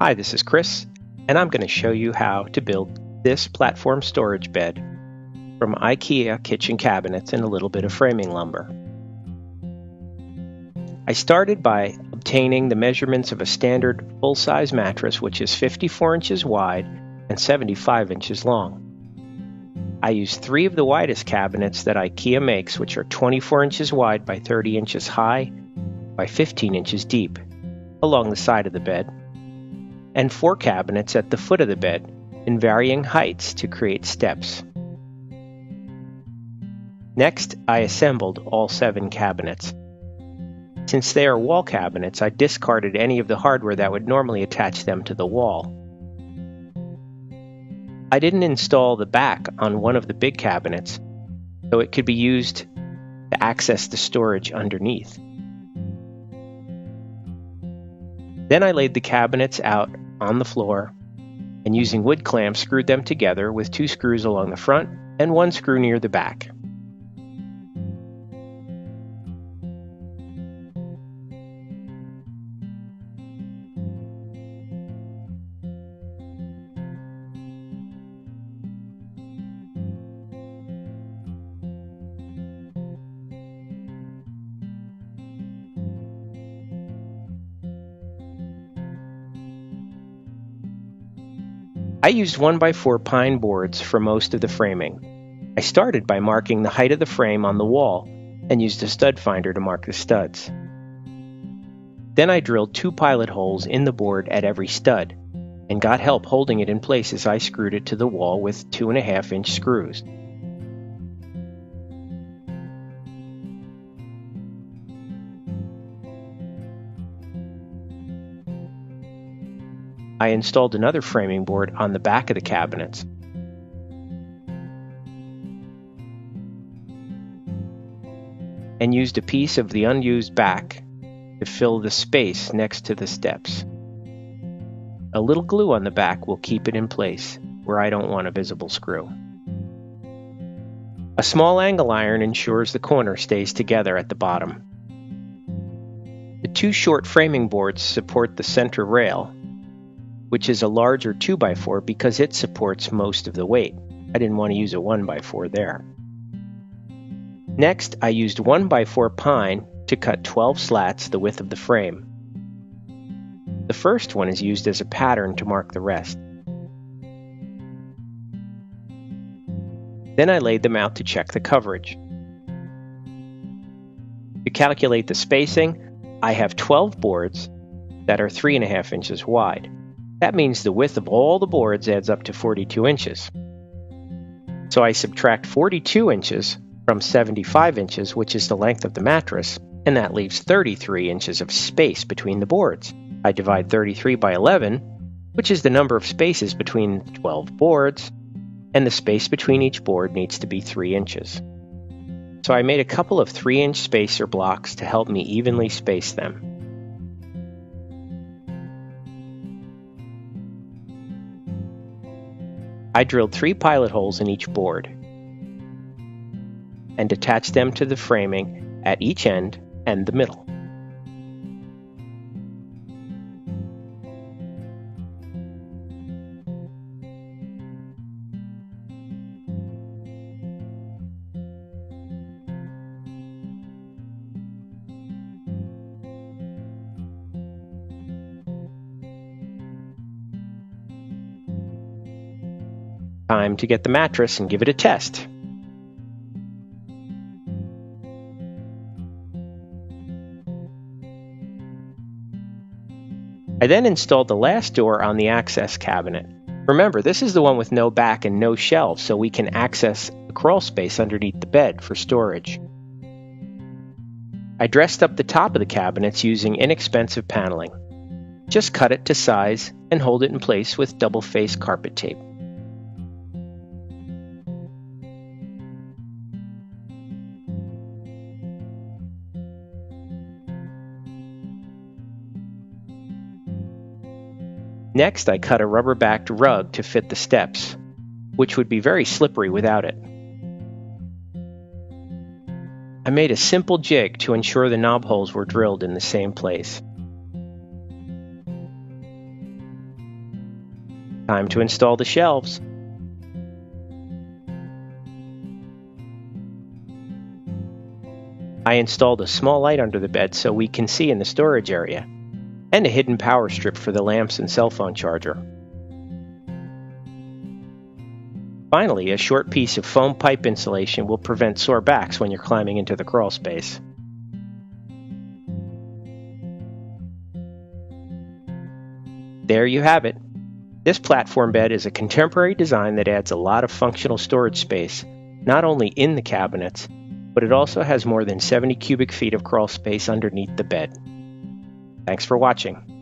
Hi, this is Chris, and I'm going to show you how to build this platform storage bed from IKEA kitchen cabinets and a little bit of framing lumber. I started by obtaining the measurements of a standard full-size mattress, which is 54 inches wide and 75 inches long. I used 3 of the widest cabinets that IKEA makes, which are 24 inches wide by 30 inches high by 15 inches deep, along the side of the bed, and 4 cabinets at the foot of the bed in varying heights to create steps. Next, I assembled all 7 cabinets. Since they are wall cabinets, I discarded any of the hardware that would normally attach them to the wall. I didn't install the back on one of the big cabinets, so it could be used to access the storage underneath. Then I laid the cabinets out on the floor and using wood clamps screwed them together with 2 screws along the front and 1 screw near the back. I used 1x4 pine boards for most of the framing. I started by marking the height of the frame on the wall and used a stud finder to mark the studs. Then I drilled 2 pilot holes in the board at every stud and got help holding it in place as I screwed it to the wall with 2.5-inch screws. I installed another framing board on the back of the cabinets. And used a piece of the unused back to fill the space next to the steps. A little glue on the back will keep it in place where I don't want a visible screw. A small angle iron ensures the corner stays together at the bottom. The 2 short framing boards support the center rail, which is a larger 2x4 because it supports most of the weight. I didn't want to use a 1x4 there. Next, I used 1x4 pine to cut 12 slats the width of the frame. The first one is used as a pattern to mark the rest. Then I laid them out to check the coverage. To calculate the spacing, I have 12 boards that are 3.5 inches wide. That means the width of all the boards adds up to 42 inches. So I subtract 42 inches from 75 inches, which is the length of the mattress, and that leaves 33 inches of space between the boards. I divide 33 by 11, which is the number of spaces between 12 boards, and the space between each board needs to be 3 inches. So I made a couple of 3-inch spacer blocks to help me evenly space them. I drilled 3 pilot holes in each board and attached them to the framing at each end and the middle. Time to get the mattress and give it a test. I then installed the last door on the access cabinet. Remember, this is the one with no back and no shelves, so we can access the crawl space underneath the bed for storage. I dressed up the top of the cabinets using inexpensive paneling. Just cut it to size and hold it in place with double-faced carpet tape. Next, I cut a rubber-backed rug to fit the steps, which would be very slippery without it. I made a simple jig to ensure the knob holes were drilled in the same place. Time to install the shelves. I installed a small light under the bed so we can see in the storage area, and a hidden power strip for the lamps and cell phone charger. Finally, a short piece of foam pipe insulation will prevent sore backs when you're climbing into the crawl space. There you have it. This platform bed is a contemporary design that adds a lot of functional storage space, not only in the cabinets, but it also has more than 70 cubic feet of crawl space underneath the bed. Thanks for watching.